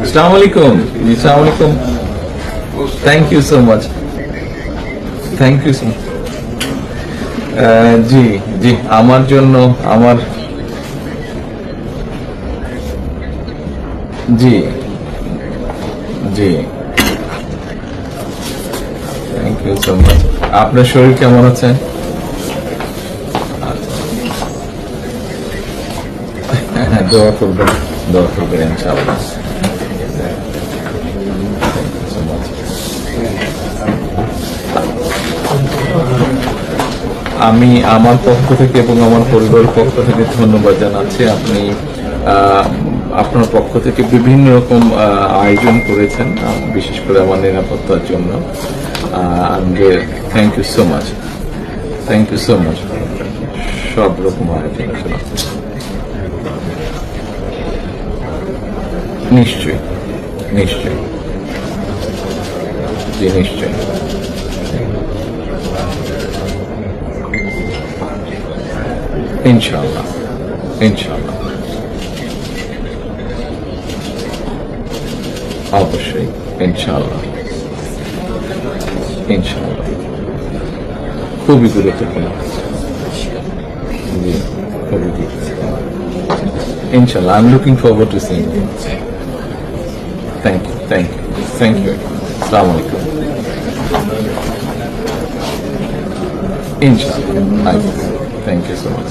अस्सलाम वालेकुम। अस्सलाम वालेकुम। Thank you so much, thank you so জি জি আমার জন্য আমার জি জি থ্যাংক ইউ সো মাচ। আপনার শরীর কেমন আছে? দোয়া করবেন, দোয়া করবেন ইনশাআল্লাহ। আমি আমার পক্ষ থেকে এবং আমার পরিবারের পক্ষ থেকে ধন্যবাদ জানাচ্ছি। আপনি আপনার পক্ষ থেকে বিভিন্ন রকম আয়োজন করেছেন, বিশেষ করে আমার নিরাপত্তার জন্য। Thank you so much, thank you so much. সব রকম আয়োজন নিশ্চয়ই নিশ্চয়ই জি নিশ্চয়ই। ইনশাআল্লাহ ইনশাআল্লাহ অবশ্যই ইনশাআল্লাহ ইনশাআল্লাহ। খুবই গুরুত্বপূর্ণ, জি খুবই গুরুত্বপূর্ণ। ইনশাআল্লাহ I am looking forward to seeing you. Thank you thank you thank you. আসসালামু আলাইকুম। ইনশাআল্লাহ থ্যাংক ইউ সো মাচ।